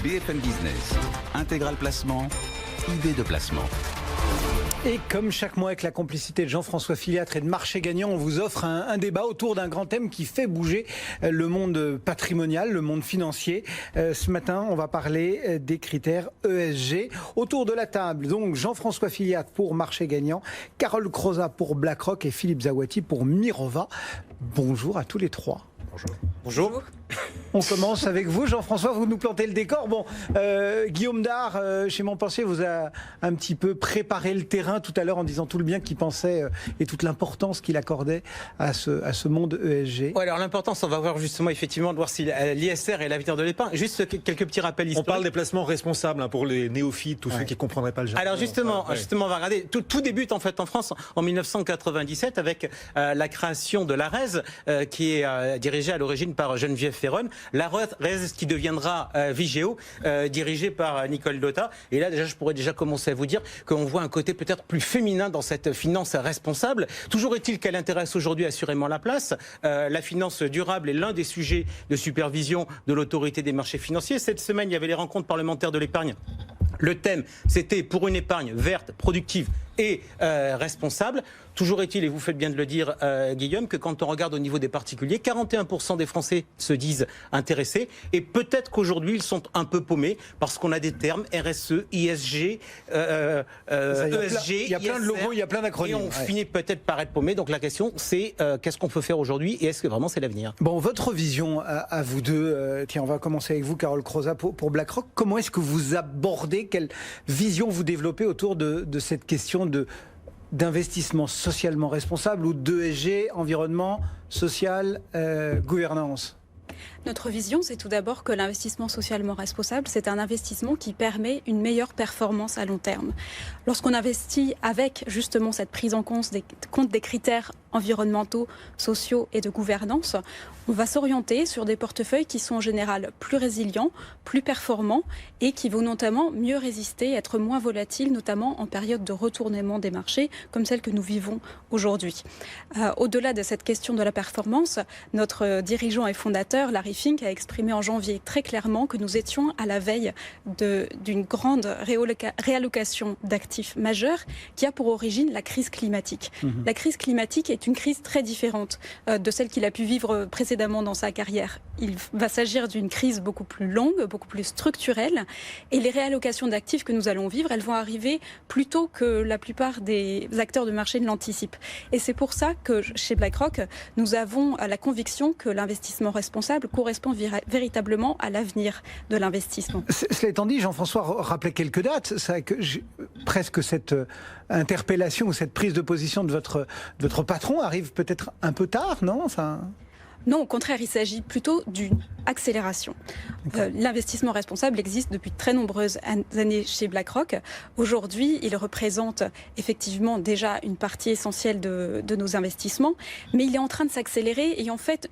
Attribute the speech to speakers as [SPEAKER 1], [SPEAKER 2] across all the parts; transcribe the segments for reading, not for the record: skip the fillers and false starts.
[SPEAKER 1] BFM Business, Intégral Placement, idée de placement.
[SPEAKER 2] Et comme chaque mois avec la complicité de Jean-François Filiatre et de Marché Gagnant, on vous offre un débat autour d'un grand thème qui fait bouger le monde patrimonial, le monde financier. Ce matin, on va parler des critères ESG. Autour de la table, donc Jean-François Filiatre pour Marché Gagnant, Carole Crozat pour BlackRock et Philippe Zawati pour Mirova. Bonjour à tous les trois.
[SPEAKER 3] Bonjour.
[SPEAKER 4] Bonjour.
[SPEAKER 2] On commence avec vous, Jean-François, vous nous plantez le décor. Bon, Guillaume Dard, chez Montpensier, vous a un petit peu préparé le terrain tout à l'heure en disant tout le bien qu'il pensait et toute l'importance qu'il accordait à ce monde ESG.
[SPEAKER 4] Ouais, alors l'importance, on va voir justement effectivement de voir si l'ISR est l'avenir de l'épargne. Juste quelques petits rappels historiques.
[SPEAKER 3] On parle des placements responsables pour les néophytes, tous ceux qui ne comprendraient pas le jargon.
[SPEAKER 4] Alors justement, on va regarder. Tout débute en fait en France en 1997 avec la création de l'ARES qui est dirigée à l'origine par Geneviève Ferron. L'ARES qui deviendra Vigéo, dirigé par Nicole Dotta. Et là, déjà, je pourrais déjà commencer à vous dire qu'on voit un côté peut-être plus féminin dans cette finance responsable. Toujours est-il qu'elle intéresse aujourd'hui assurément la place. La finance durable est l'un des sujets de supervision de l'autorité des marchés financiers. Cette semaine, il y avait les rencontres parlementaires de l'épargne. Le thème, c'était pour une épargne verte, productive et responsable. Toujours est-il, et vous faites bien de le dire, Guillaume, que quand on regarde au niveau des particuliers, 41% des Français se disent intéressés. Et peut-être qu'aujourd'hui, ils sont un peu paumés parce qu'on a des termes RSE, ISG, ESG,
[SPEAKER 2] il y a plein de logos, il y a plein d'acronymes.
[SPEAKER 4] Et on finit peut-être par être paumés. Donc la question, c'est qu'est-ce qu'on peut faire aujourd'hui et est-ce que vraiment c'est l'avenir ?
[SPEAKER 2] Bon, votre vision à vous deux, tiens, on va commencer avec vous, Carole Crozat, pour BlackRock. Comment est-ce que vous abordez, quelle vision vous développez autour de cette question d'investissement socialement responsable ou d'ESG, environnement, social, gouvernance ?
[SPEAKER 5] Notre vision, c'est tout d'abord que l'investissement socialement responsable, c'est un investissement qui permet une meilleure performance à long terme. Lorsqu'on investit avec justement cette prise en compte des critères environnementaux, sociaux et de gouvernance, on va s'orienter sur des portefeuilles qui sont en général plus résilients, plus performants et qui vont notamment mieux résister, être moins volatiles, notamment en période de retournement des marchés comme celle que nous vivons aujourd'hui. Au-delà de cette question de la performance, notre dirigeant et fondateur, Larry Fink, a exprimé en janvier très clairement que nous étions à la veille d'une grande réallocation d'actifs majeurs qui a pour origine la crise climatique. La crise climatique est une crise très différente de celle qu'il a pu vivre précédemment dans sa carrière. Il va s'agir d'une crise beaucoup plus longue, beaucoup plus structurelle, et les réallocations d'actifs que nous allons vivre, elles vont arriver plus tôt que la plupart des acteurs de marché ne l'anticipent. Et c'est pour ça que chez BlackRock, nous avons la conviction que l'investissement responsable correspond véritablement à l'avenir de l'investissement.
[SPEAKER 2] Cela étant dit, Jean-François rappelait quelques dates. C'est vrai que presque cette interpellation ou cette prise de position de votre patron arrive peut-être un peu tard, non ?
[SPEAKER 5] Non, au contraire, il s'agit plutôt d'une accélération. L'investissement responsable existe depuis de très nombreuses années chez BlackRock. Aujourd'hui, il représente effectivement déjà une partie essentielle de nos investissements, mais il est en train de s'accélérer et en fait,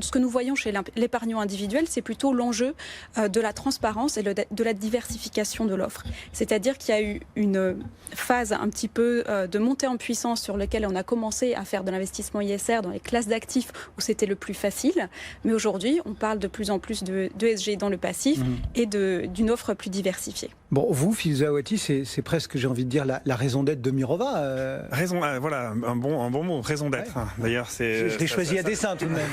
[SPEAKER 5] ce que nous voyons chez l'épargnant individuel, c'est plutôt l'enjeu de la transparence et de la diversification de l'offre. C'est-à-dire qu'il y a eu une phase un petit peu de montée en puissance sur laquelle on a commencé à faire de l'investissement ISR dans les classes d'actifs où c'était le plus facile, mais aujourd'hui, on parle de plus en plus d'ESG dans le passif et d'une offre plus diversifiée.
[SPEAKER 2] Bon, vous, Philippe Zawati, c'est presque, j'ai envie de dire, la raison d'être de Mirova.
[SPEAKER 6] Raison, voilà, un bon mot, raison d'être. Ouais. D'ailleurs,
[SPEAKER 2] je l'ai choisi à dessein tout de même.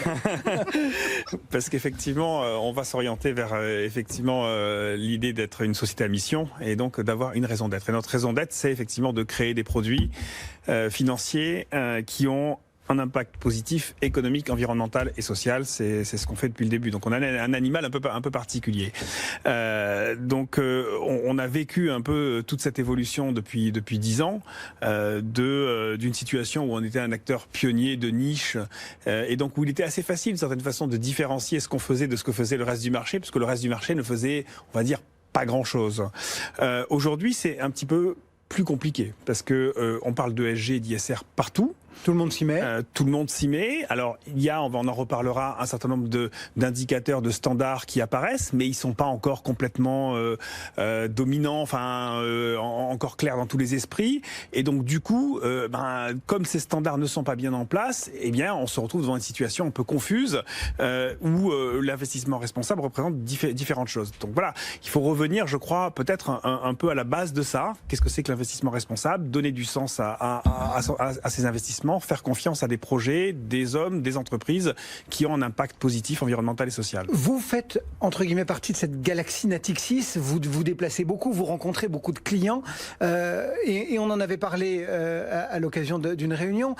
[SPEAKER 6] Parce qu'effectivement, on va s'orienter vers l'idée d'être une société à mission et donc d'avoir une raison d'être. Et notre raison d'être, c'est effectivement de créer des produits financiers qui ont un impact positif économique, environnemental et social. C'est ce qu'on fait depuis le début. Donc on a un animal un peu particulier. On a vécu un peu toute cette évolution depuis 10 ans d'une situation où on était un acteur pionnier de niche et donc où il était assez facile d'une certaine façon de différencier ce qu'on faisait de ce que faisait le reste du marché, puisque le reste du marché ne faisait, on va dire, pas grand-chose. Aujourd'hui, c'est un petit peu plus compliqué parce que on parle de ESG et d'ISR partout.
[SPEAKER 2] Tout le monde s'y met.
[SPEAKER 6] Tout le monde s'y met. Alors, on en reparlera, un certain nombre d'indicateurs, de standards qui apparaissent, mais ils sont pas encore complètement dominants, encore clairs dans tous les esprits. Et donc, du coup, comme ces standards ne sont pas bien en place, eh bien, on se retrouve devant une situation un peu confuse où l'investissement responsable représente différentes choses. Donc voilà, il faut revenir, je crois, peut-être un peu à la base de ça. Qu'est-ce que c'est que l'investissement responsable? Donner du sens à ces investissements, faire confiance à des projets, des hommes, des entreprises qui ont un impact positif environnemental et social.
[SPEAKER 2] Vous faites, entre guillemets, partie de cette galaxie Natixis, vous vous déplacez beaucoup, vous rencontrez beaucoup de clients, et on en avait parlé à l'occasion d'une réunion.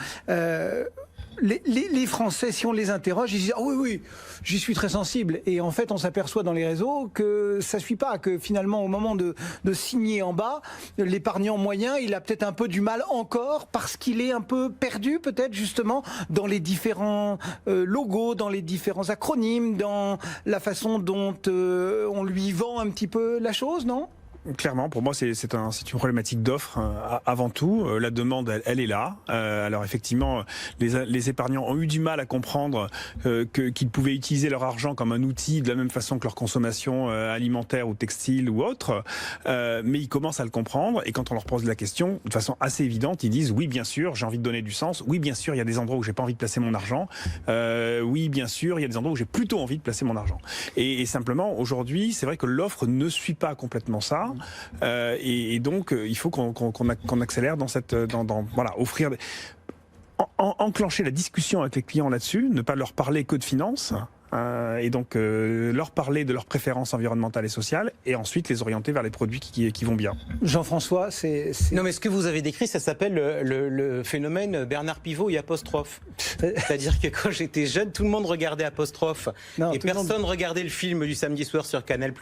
[SPEAKER 2] Les Français, si on les interroge, ils disent « Ah oui, j'y suis très sensible ». Et en fait, on s'aperçoit dans les réseaux que ça ne suit pas, que finalement, au moment de signer en bas, l'épargnant moyen, il a peut-être un peu du mal encore parce qu'il est un peu perdu, peut-être, justement, dans les différents logos, dans les différents acronymes, dans la façon dont on lui vend un petit peu la chose, non ?
[SPEAKER 6] Clairement, pour moi, c'est une problématique d'offre avant tout. La demande, elle est là. Alors effectivement, les épargnants ont eu du mal à comprendre qu'ils pouvaient utiliser leur argent comme un outil de la même façon que leur consommation alimentaire ou textile ou autre. Mais ils commencent à le comprendre. Et quand on leur pose la question, de façon assez évidente, ils disent oui, bien sûr, j'ai envie de donner du sens. Oui, bien sûr, il y a des endroits où j'ai pas envie de placer mon argent. Oui, bien sûr, il y a des endroits où j'ai plutôt envie de placer mon argent. Et simplement, aujourd'hui, c'est vrai que l'offre ne suit pas complètement ça. Et donc, il faut qu'on accélère dans offrir, enclencher la discussion avec les clients là-dessus, ne pas leur parler que de finances. Et donc leur parler de leurs préférences environnementales et sociales, et ensuite les orienter vers les produits qui vont bien.
[SPEAKER 2] Jean-François, c'est...
[SPEAKER 4] Non, mais ce que vous avez décrit, ça s'appelle le phénomène Bernard Pivot et apostrophe. C'est-à-dire que quand j'étais jeune, tout le monde regardait apostrophe. Et personne regardait le film du samedi soir sur Canal+.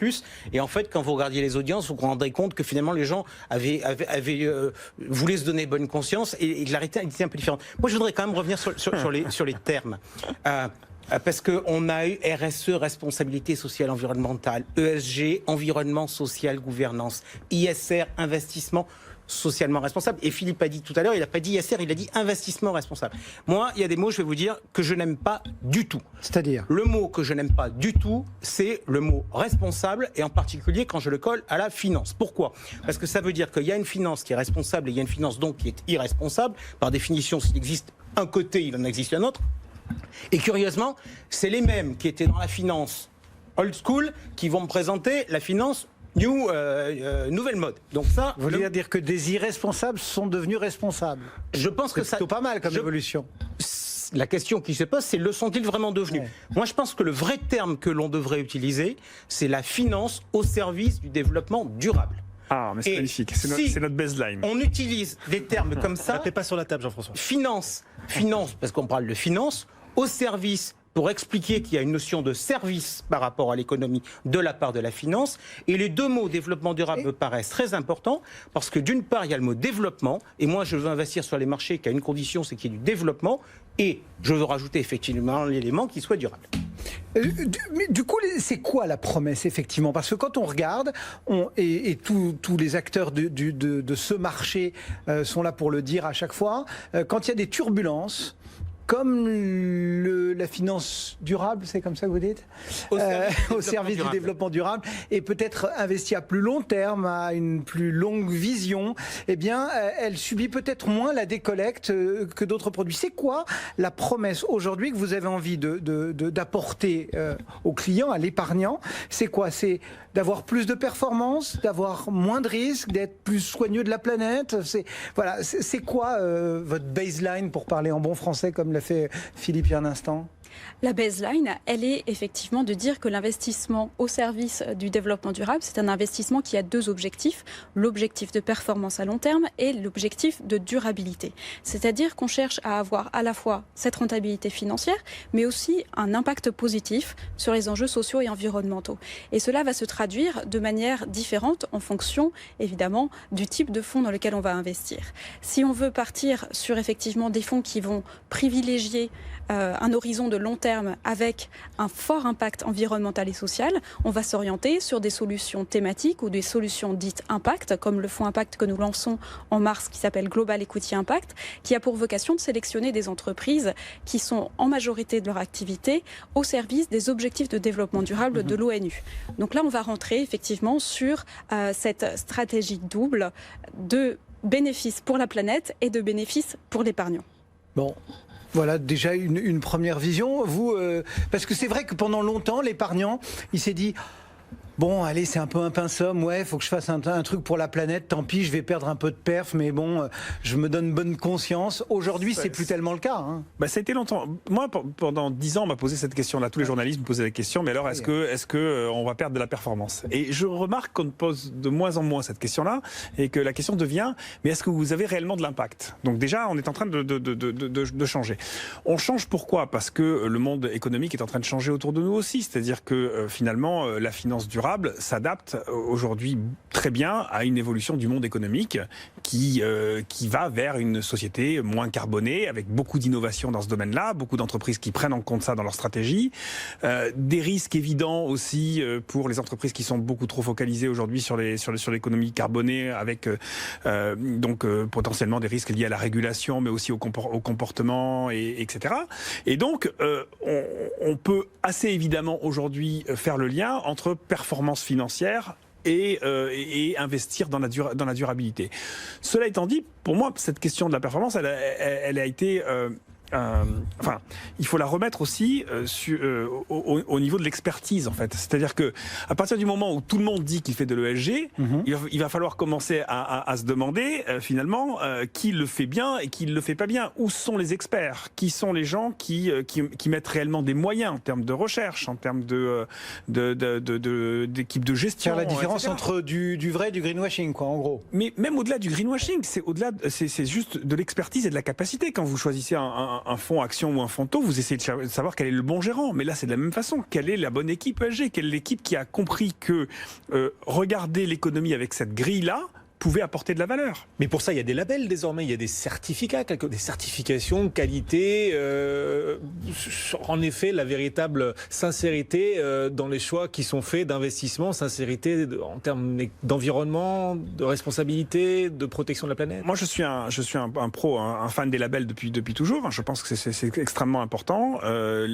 [SPEAKER 4] Et en fait, quand vous regardiez les audiences, vous vous rendrez compte que finalement les gens voulaient se donner bonne conscience, et que la réalité était un peu différente. Moi, je voudrais quand même revenir sur les termes. Parce qu'on a eu RSE, responsabilité sociale environnementale, ESG, environnement, social, gouvernance, ISR, investissement socialement responsable. Et Philippe a dit tout à l'heure, il n'a pas dit ISR, il a dit investissement responsable. Moi, il y a des mots, je vais vous dire, que je n'aime pas du tout.
[SPEAKER 2] C'est-à-dire ?
[SPEAKER 4] Le mot que je n'aime pas du tout, c'est le mot responsable, et en particulier quand je le colle à la finance. Pourquoi ? Parce que ça veut dire qu'il y a une finance qui est responsable et il y a une finance donc qui est irresponsable. Par définition, s'il existe un côté, il en existe un autre. Et curieusement, c'est les mêmes qui étaient dans la finance old school qui vont me présenter la finance nouvelle mode. Donc ça,
[SPEAKER 2] vous voulez dire que des irresponsables sont devenus responsables?
[SPEAKER 4] Je pense que
[SPEAKER 2] c'est plutôt pas mal comme évolution.
[SPEAKER 4] La question qui se pose, c'est le sont-ils vraiment devenus? Moi, je pense que le vrai terme que l'on devrait utiliser, c'est la finance au service du développement durable.
[SPEAKER 6] Ah, mais c'est magnifique, c'est notre baseline.
[SPEAKER 4] On utilise des termes comme ça.
[SPEAKER 3] Tapez pas sur la table, Jean-François.
[SPEAKER 4] Finance, parce qu'on parle de finance, au service, pour expliquer qu'il y a une notion de service par rapport à l'économie de la part de la finance. Et les deux mots développement durable me paraissent très importants, parce que d'une part, il y a le mot développement, et moi je veux investir sur les marchés qui a une condition, c'est qu'il y ait du développement, et je veux rajouter effectivement l'élément qui soit durable.
[SPEAKER 2] Mais du coup, c'est quoi la promesse, effectivement? Parce que quand on regarde, et tous les acteurs de ce marché sont là pour le dire à chaque fois, quand il y a des turbulences, comme la finance durable, c'est comme ça que vous dites, au service du développement durable, et peut-être investie à plus long terme, à une plus longue vision, eh bien, elle subit peut-être moins la décollecte que d'autres produits. C'est quoi la promesse aujourd'hui que vous avez envie d'apporter au client, à l'épargnant? C'est quoi? C'est d'avoir plus de performance, d'avoir moins de risques, d'être plus soigneux de la planète? C'est quoi votre baseline, pour parler en bon français, comme l'a fait Philippe il y a un instant?
[SPEAKER 5] La baseline, elle est effectivement de dire que l'investissement au service du développement durable, c'est un investissement qui a deux objectifs, l'objectif de performance à long terme et l'objectif de durabilité. C'est-à-dire qu'on cherche à avoir à la fois cette rentabilité financière, mais aussi un impact positif sur les enjeux sociaux et environnementaux. Et cela va se traduire de manière différente en fonction, évidemment, du type de fonds dans lequel on va investir. Si on veut partir sur effectivement des fonds qui vont privilégier privilégier un horizon de long terme avec un fort impact environnemental et social, on va s'orienter sur des solutions thématiques ou des solutions dites impact, comme le fonds impact que nous lançons en mars qui s'appelle Global Equity Impact, qui a pour vocation de sélectionner des entreprises qui sont en majorité de leur activité au service des objectifs de développement durable de l'ONU. Donc là, on va rentrer effectivement sur cette stratégie double de bénéfices pour la planète et de bénéfices pour l'épargnant.
[SPEAKER 2] Bon. Voilà déjà une première vision. Vous, parce que c'est vrai que pendant longtemps, l'épargnant, il s'est dit... Bon, allez, c'est un peu un pince-homme, ouais, faut que je fasse un truc pour la planète, tant pis, je vais perdre un peu de perf, mais bon, je me donne bonne conscience. Aujourd'hui, c'est plus tellement le cas. Hein.
[SPEAKER 6] Bah, ça a été longtemps. Moi, pendant 10 ans, on m'a posé cette question-là. Tous les journalistes me posaient la question, mais alors, est-ce que on va perdre de la performance? Et je remarque qu'on pose de moins en moins cette question-là, et que la question devient, mais est-ce que vous avez réellement de l'impact? Donc déjà, on est en train de changer. On change pourquoi? Parce que le monde économique est en train de changer autour de nous aussi. C'est-à-dire que finalement, la finance durable s'adapte aujourd'hui très bien à une évolution du monde économique qui va vers une société moins carbonée, avec beaucoup d'innovations dans ce domaine-là, beaucoup d'entreprises qui prennent en compte ça dans leur stratégie, des risques évidents aussi pour les entreprises qui sont beaucoup trop focalisées aujourd'hui sur l'économie carbonée, avec donc potentiellement des risques liés à la régulation, mais aussi au comportement, etc. Et donc, on peut assez évidemment aujourd'hui faire le lien entre performance financière et investir dans la durabilité. Cela étant dit, pour moi, cette question de la performance, elle a été... enfin, il faut la remettre aussi au niveau de l'expertise, en fait. C'est-à-dire que à partir du moment où tout le monde dit qu'il fait de l'ESG, il va falloir commencer à se demander finalement qui le fait bien et qui le fait pas bien. Où sont les experts? Qui sont les gens qui mettent réellement des moyens en termes de recherche, en termes d'équipe de gestion?
[SPEAKER 2] Faire la différence
[SPEAKER 6] etc.
[SPEAKER 2] entre du vrai et du greenwashing, quoi, en gros.
[SPEAKER 6] Mais même au-delà du greenwashing, c'est juste de l'expertise et de la capacité. Quand vous choisissez un fonds action ou un fonds taux, vous essayez de savoir quel est le bon gérant. Mais là, c'est de la même façon. Quelle est la bonne équipe ESG? Quelle est l'équipe qui a compris que regarder l'économie avec cette grille-là pouvait apporter de la valeur?
[SPEAKER 3] Mais pour ça, il y a des labels désormais, il y a des certificats, des certifications, qualité, en effet, la véritable sincérité dans les choix qui sont faits d'investissement, sincérité en termes d'environnement, de responsabilité, de protection de la planète.
[SPEAKER 6] Moi, je suis un pro, un fan des labels depuis toujours. Je pense que c'est extrêmement important,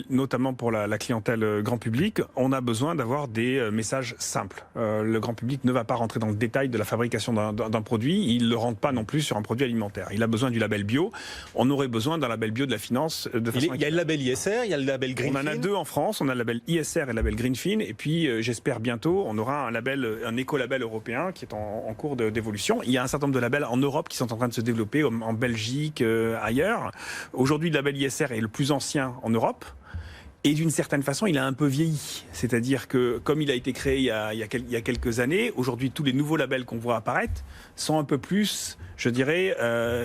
[SPEAKER 6] notamment pour la clientèle grand public. On a besoin d'avoir des messages simples. Le grand public ne va pas rentrer dans le détail de la fabrication d'un produit, il ne le rentre pas non plus sur un produit alimentaire. Il a besoin du label bio. On aurait besoin d'un label bio de la finance de façon...
[SPEAKER 3] Il y a le label ISR, il y a le label Greenfin.
[SPEAKER 6] On en a deux en France, on a le label ISR et le label Greenfin, et puis j'espère bientôt, on aura un écolabel européen qui est en cours d'évolution. Il y a un certain nombre de labels en Europe qui sont en train de se développer, en Belgique, ailleurs. Aujourd'hui, le label ISR est le plus ancien en Europe. Et d'une certaine façon, il a un peu vieilli. C'est-à-dire que, comme il a été créé il y a quelques années, aujourd'hui, tous les nouveaux labels qu'on voit apparaître sont un peu plus, je dirais,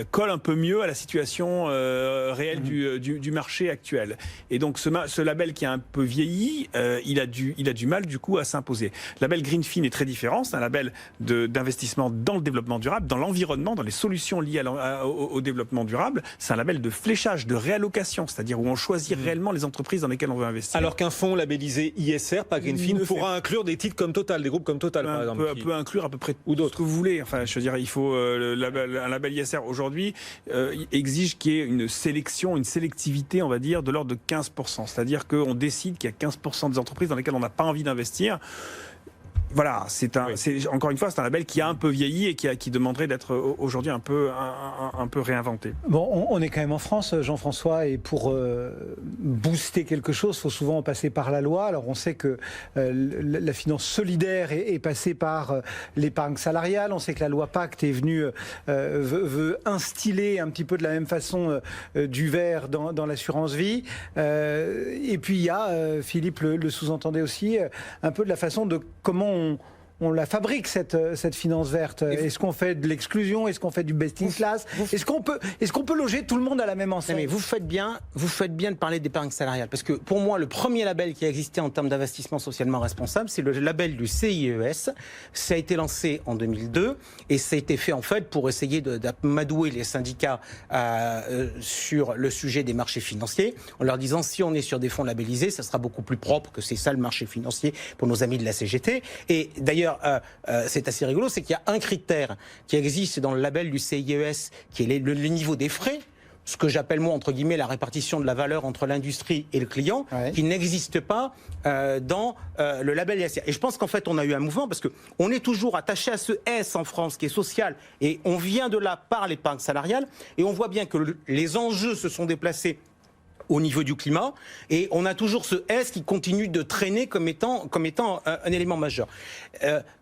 [SPEAKER 6] collent un peu mieux à la situation réelle du marché actuel. Et donc, ce label qui a un peu vieilli, il a du mal, du coup, à s'imposer. Le label Greenfin est très différent. C'est un label d'investissement dans le développement durable, dans l'environnement, dans les solutions liées au développement durable. C'est un label de fléchage, de réallocation, c'est-à-dire où on choisit réellement les entreprises dans lesquelles on veut investir.
[SPEAKER 3] Alors qu'un fonds labellisé ISR, pas Greenfin, pourra inclure des titres comme Total, des groupes comme Total, par exemple.
[SPEAKER 6] Peut inclure à peu près ou d'autres que vous voulez. Enfin, je veux dire, il faut un label ISR aujourd'hui exige qu'il y ait une sélection, une sélectivité, on va dire, de l'ordre de 15%. C'est-à-dire qu'on décide qu'il y a 15% des entreprises dans lesquelles on n'a pas envie d'investir. Voilà, encore une fois, c'est un label qui a un peu vieilli et qui demanderait d'être aujourd'hui un peu réinventé.
[SPEAKER 2] Bon, on est quand même en France, Jean-François, et pour booster quelque chose, il faut souvent passer par la loi. Alors on sait que la finance solidaire est passée par l'épargne salariale. On sait que la loi Pacte est venue, veut instiller un petit peu de la même façon du vert dans l'assurance vie. Et puis il y a, Philippe le sous-entendait aussi, un peu de la façon de comment on la fabrique cette finance verte. Est-ce qu'on fait de l'exclusion? Est-ce qu'on fait du best in class? Est-ce qu'on peut loger tout le monde à la même enseigne?
[SPEAKER 4] Mais vous faites bien de parler d'épargne salariale, parce que pour moi, le premier label qui a existé en termes d'investissement socialement responsable, c'est le label du CIES. Ça a été lancé en 2002 et ça a été fait en fait pour essayer d'amadouer les syndicats sur le sujet des marchés financiers, en leur disant si on est sur des fonds labellisés, ça sera beaucoup plus propre, que c'est ça le marché financier pour nos amis de la CGT. Et d'ailleurs, c'est assez rigolo, c'est qu'il y a un critère qui existe dans le label du CIES, qui est le niveau des frais, ce que j'appelle moi entre guillemets la répartition de la valeur entre l'industrie et le client, qui n'existe pas dans le label ISR. Et je pense qu'en fait on a eu un mouvement parce que on est toujours attaché à ce S en France qui est social et on vient de là par l'épargne salariale et on voit bien que les enjeux se sont déplacés au niveau du climat, et on a toujours ce S qui continue de traîner comme étant un élément majeur.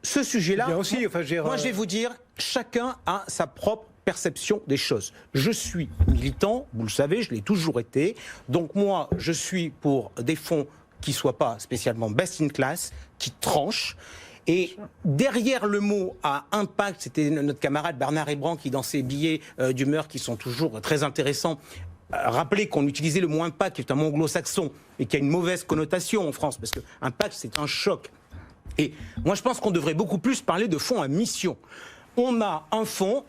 [SPEAKER 4] Ce sujet-là, moi je vais vous dire, chacun a sa propre perception des choses. Je suis militant, vous le savez, je l'ai toujours été, donc moi je suis pour des fonds qui ne soient pas spécialement best in class, qui tranchent. Et derrière le mot à impact, c'était notre camarade Bernard Hébran qui, dans ses billets d'humeur qui sont toujours très intéressants, rappelez qu'on utilisait le mot impact, qui est un mot anglo-saxon et qui a une mauvaise connotation en France, parce que impact, c'est un choc. Et moi, je pense qu'on devrait beaucoup plus parler de fonds à mission. On a un fonds,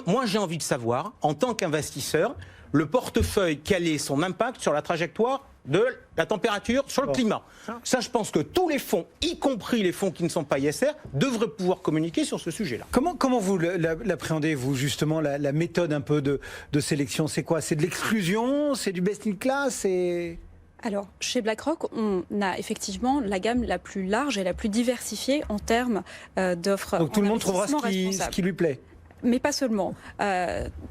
[SPEAKER 4] moi j'ai envie de savoir, en tant qu'investisseur, le portefeuille, quel est son impact sur la trajectoire de la température sur le climat. Ça, je pense que tous les fonds, y compris les fonds qui ne sont pas ISR, devraient pouvoir communiquer sur ce sujet-là.
[SPEAKER 2] Comment vous l'appréhendez, vous, justement, la méthode un peu de sélection? C'est quoi? C'est de l'exclusion? C'est du best in class?
[SPEAKER 5] Alors, chez BlackRock, on a effectivement la gamme la plus large et la plus diversifiée en termes d'offres.
[SPEAKER 2] Donc tout le monde trouvera ce qui lui plaît?
[SPEAKER 5] Mais pas seulement.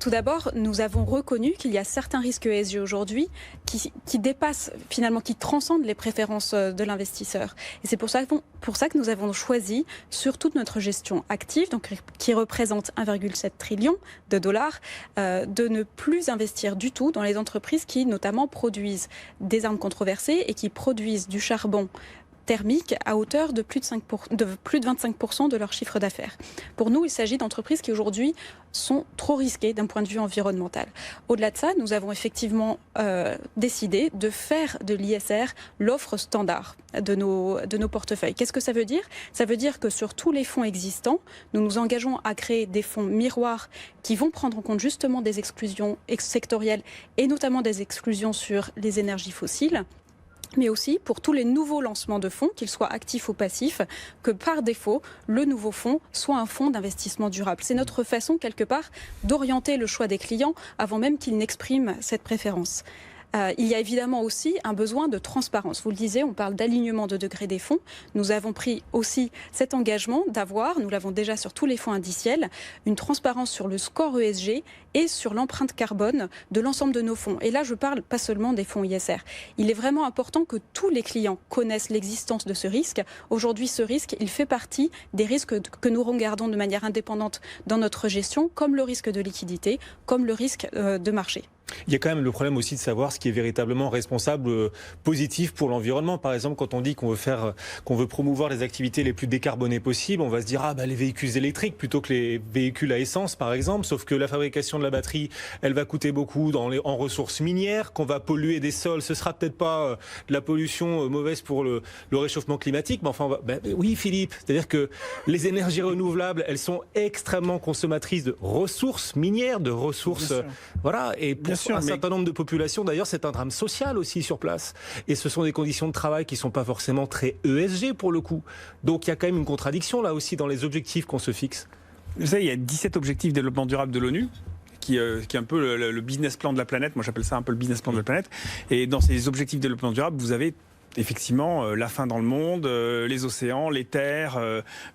[SPEAKER 5] Tout d'abord, nous avons reconnu qu'il y a certains risques ESG aujourd'hui qui dépassent, finalement, qui transcendent les préférences de l'investisseur. Et c'est pour ça que nous avons choisi, sur toute notre gestion active, donc qui représente 1,7 trillion de dollars, de ne plus investir du tout dans les entreprises qui, notamment, produisent des armes controversées et qui produisent du charbon thermique à hauteur de plus de 25% de leur chiffre d'affaires. Pour nous, il s'agit d'entreprises qui aujourd'hui sont trop risquées d'un point de vue environnemental. Au-delà de ça, nous avons effectivement décidé de faire de l'ISR l'offre standard de nos portefeuilles. Qu'est-ce que ça veut dire? Ça veut dire que sur tous les fonds existants, nous nous engageons à créer des fonds miroirs qui vont prendre en compte justement des exclusions sectorielles et notamment des exclusions sur les énergies fossiles, mais aussi pour tous les nouveaux lancements de fonds, qu'ils soient actifs ou passifs, que par défaut, le nouveau fonds soit un fonds d'investissement durable. C'est notre façon, quelque part, d'orienter le choix des clients avant même qu'ils n'expriment cette préférence. Il y a évidemment aussi un besoin de transparence. Vous le disiez, on parle d'alignement de degré des fonds. Nous avons pris aussi cet engagement d'avoir, nous l'avons déjà sur tous les fonds indiciels, une transparence sur le score ESG et sur l'empreinte carbone de l'ensemble de nos fonds. Et là, je parle pas seulement des fonds ISR. Il est vraiment important que tous les clients connaissent l'existence de ce risque. Aujourd'hui, ce risque, il fait partie des risques que nous regardons de manière indépendante dans notre gestion, comme le risque de liquidité, comme le risque de marché.
[SPEAKER 3] Il y a quand même le problème aussi de savoir ce qui est véritablement responsable, positif pour l'environnement. Par exemple, quand on dit qu'on veut promouvoir les activités les plus décarbonées possibles, on va se dire les véhicules électriques plutôt que les véhicules à essence, par exemple. Sauf que la fabrication de la batterie, elle va coûter beaucoup en ressources minières, qu'on va polluer des sols. Ce sera peut-être pas de la pollution mauvaise pour le réchauffement climatique, mais enfin, oui, Philippe. C'est-à-dire que les énergies renouvelables, elles sont extrêmement consommatrices de ressources minières, de ressources, voilà. Et pour un certain nombre de populations, d'ailleurs, c'est un drame social aussi sur place. Et ce sont des conditions de travail qui ne sont pas forcément très ESG pour le coup. Donc il y a quand même une contradiction là aussi dans les objectifs qu'on se fixe.
[SPEAKER 6] Vous savez, il y a 17 objectifs de développement durable de l'ONU. Qui est un peu le business plan de la planète. Moi, j'appelle ça un peu le business plan de la planète. Et dans ces objectifs de développement durable, vous avez effectivement la faim dans le monde, les océans, les terres,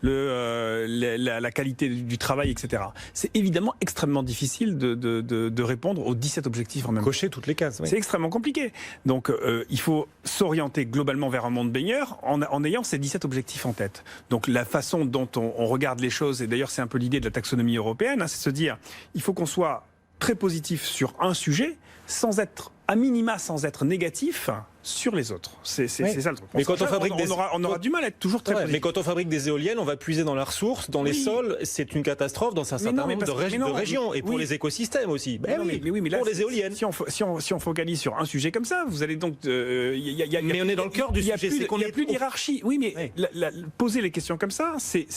[SPEAKER 6] la qualité du travail, etc. C'est évidemment extrêmement difficile de répondre aux 17 objectifs en même temps.
[SPEAKER 3] Cocher toutes les cases. Oui.
[SPEAKER 6] C'est extrêmement compliqué. Donc il faut s'orienter globalement vers un monde baigneur en ayant ces 17 objectifs en tête. Donc la façon dont on regarde les choses, et d'ailleurs c'est un peu l'idée de la taxonomie européenne, c'est se dire il faut qu'on soit très positif sur un sujet, sans être à minima, sans être négatif sur les autres. C'est ça le truc.
[SPEAKER 3] Mais quand on fabrique
[SPEAKER 6] on aura du mal à être toujours très positif.
[SPEAKER 3] Mais quand on fabrique des éoliennes, on va puiser dans la ressource, dans les sols. C'est une catastrophe dans un certain nombre de régions et pour les écosystèmes aussi. Mais pour les éoliennes.
[SPEAKER 6] Si on focalise sur un sujet comme ça, vous allez donc.
[SPEAKER 3] Mais on est dans le cœur du sujet.
[SPEAKER 6] Il n'y a plus d'hiérarchie. Oui, mais poser les questions comme ça, c'est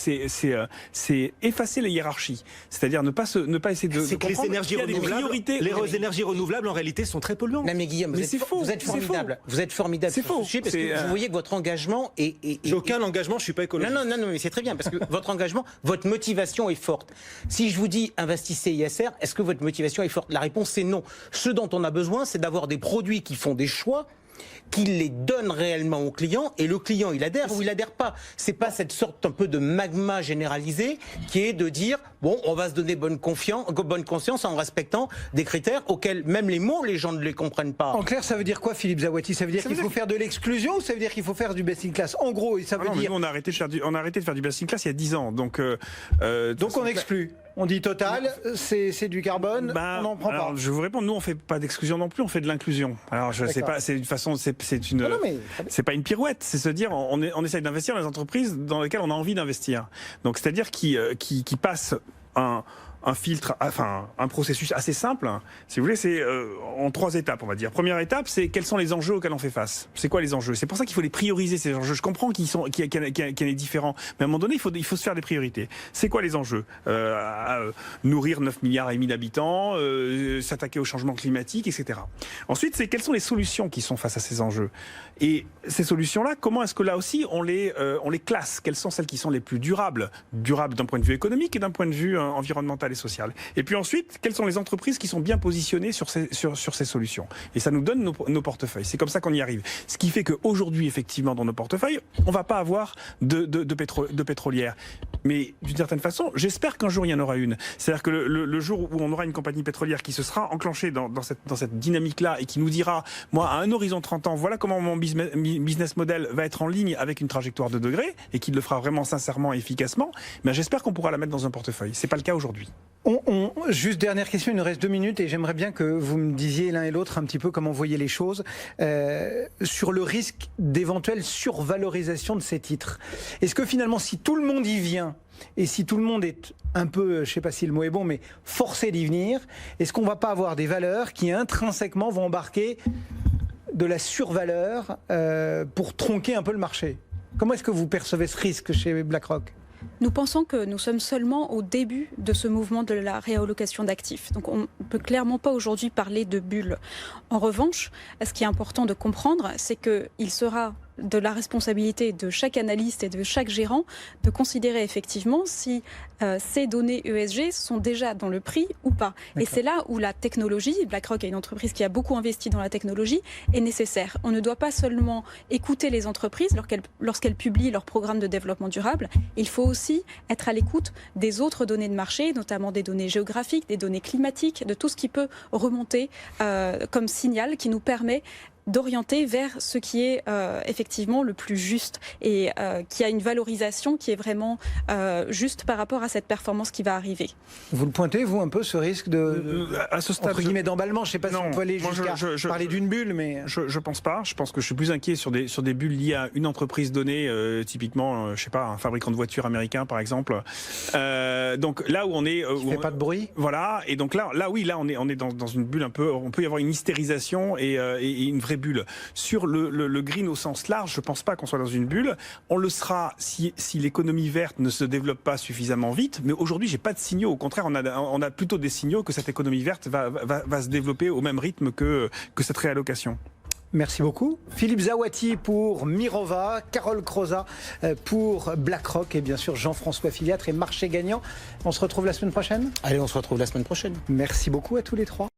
[SPEAKER 6] effacer la hiérarchie. C'est-à-dire ne pas essayer de.
[SPEAKER 3] C'est que les énergies renouvelables, en réalité, sont très polluantes.
[SPEAKER 4] Non, mais Guillaume, vous êtes formidable. Vous êtes formidable.
[SPEAKER 6] C'est faux.
[SPEAKER 4] Parce que vous voyez que votre engagement est.
[SPEAKER 3] J'ai aucun engagement, je suis pas écologiste.
[SPEAKER 4] Non, mais c'est très bien parce que votre engagement, votre motivation est forte. Si je vous dis investissez ISR, est-ce que votre motivation est forte? La réponse c'est non. Ce dont on a besoin, c'est d'avoir des produits qui font des choix, qui les donnent réellement au client, et le client il adhère ou il adhère pas. C'est pas cette sorte un peu de magma généralisé qui est de dire bon, on va se donner bonne conscience en respectant des critères auxquels même les mots les gens ne les comprennent pas.
[SPEAKER 2] En clair, ça veut dire quoi, Philippe Zaouati? Ça veut dire qu'il faut faire de l'exclusion ou ça veut dire qu'il faut faire du best in class? En gros, ça veut dire.
[SPEAKER 6] Nous, on a arrêté de faire du best in class il y a 10 ans, donc
[SPEAKER 2] on exclut. On dit Total, c'est du carbone, on n'en prend pas.
[SPEAKER 6] Je vous réponds, nous on fait pas d'exclusion non plus, on fait de l'inclusion. Alors je sais pas, c'est une façon, c'est pas une pirouette, c'est se dire on essaye d'investir dans les entreprises dans lesquelles on a envie d'investir. Donc c'est-à-dire qui passe un filtre, enfin un processus assez simple, si vous voulez, c'est en 3 étapes, on va dire. Première étape, c'est quels sont les enjeux auxquels on fait face. C'est quoi les enjeux? C'est pour ça qu'il faut les prioriser, ces enjeux. Je comprends qu'il y en ait différents, mais à un moment donné, il faut se faire des priorités. C'est quoi les enjeux? Nourrir 9,5 milliards d'habitants, s'attaquer au changement climatique, etc. Ensuite, c'est quelles sont les solutions qui sont face à ces enjeux. Et ces solutions-là, comment est-ce que là aussi on les classe? Quelles sont celles qui sont les plus durables d'un point de vue économique et d'un point de vue environnemental et social. Et puis ensuite, quelles sont les entreprises qui sont bien positionnées sur ces solutions. Et ça nous donne nos portefeuilles. C'est comme ça qu'on y arrive. Ce qui fait qu'aujourd'hui, effectivement, dans nos portefeuilles, on ne va pas avoir de pétrolière. Mais d'une certaine façon, j'espère qu'un jour, il y en aura une. C'est-à-dire que le jour où on aura une compagnie pétrolière qui se sera enclenchée dans cette dynamique-là et qui nous dira, moi, à un horizon 30 ans, voilà comment mon business model va être en ligne avec une trajectoire de degrés et qu'il le fera vraiment sincèrement et efficacement, mais j'espère qu'on pourra la mettre dans un portefeuille. C'est pas le cas aujourd'hui.
[SPEAKER 2] Juste dernière question, il nous reste 2 minutes et j'aimerais bien que vous me disiez l'un et l'autre un petit peu comment vous voyez les choses sur le risque d'éventuelle survalorisation de ces titres. Est-ce que finalement, si tout le monde y vient et si tout le monde est un peu, je ne sais pas si le mot est bon, mais forcé d'y venir, est-ce qu'on ne va pas avoir des valeurs qui intrinsèquement vont embarquer de la survaleur pour tronquer un peu le marché? Comment est-ce que vous percevez ce risque chez BlackRock?
[SPEAKER 5] Nous pensons que nous sommes seulement au début de ce mouvement de la réallocation d'actifs. Donc on ne peut clairement pas aujourd'hui parler de bulle. En revanche, ce qui est important de comprendre, c'est qu'il sera de la responsabilité de chaque analyste et de chaque gérant de considérer effectivement si ces données ESG sont déjà dans le prix ou pas. Et c'est là où la technologie, BlackRock est une entreprise qui a beaucoup investi dans la technologie, est nécessaire. On ne doit pas seulement écouter les entreprises lorsqu'elles publient leur programme de développement durable, il faut aussi être à l'écoute des autres données de marché, notamment des données géographiques, des données climatiques, de tout ce qui peut remonter comme signal qui nous permet d'orienter vers ce qui est effectivement le plus juste et qui a une valorisation qui est vraiment juste par rapport à cette performance qui va arriver.
[SPEAKER 2] Vous le pointez, vous, un peu, ce risque
[SPEAKER 6] à ce stade,
[SPEAKER 2] entre guillemets, d'emballement? Je ne sais pas si on peut aller jusqu'à parler d'une bulle, mais...
[SPEAKER 6] Je pense pas. Je pense que je suis plus inquiet sur des bulles liées à une entreprise donnée, typiquement, je sais pas, un fabricant de voitures américain, par exemple. Donc là où on est...
[SPEAKER 2] Qui fait pas de bruit.
[SPEAKER 6] Voilà. Et donc là, oui, là, on est dans une bulle un peu... On peut y avoir une hystérisation et une vraie bulle. Sur le green au sens large, je ne pense pas qu'on soit dans une bulle. On le sera si l'économie verte ne se développe pas suffisamment vite. Mais aujourd'hui, j'ai pas de signaux. Au contraire, on a plutôt des signaux que cette économie verte va se développer au même rythme que cette réallocation.
[SPEAKER 2] Merci beaucoup. Philippe Zaouati pour Mirova, Carole Croza pour BlackRock et bien sûr Jean-François Filiatre et Marché Gagnant. On se retrouve la semaine prochaine?
[SPEAKER 4] Allez, on se retrouve la semaine prochaine.
[SPEAKER 2] Merci beaucoup à tous les trois.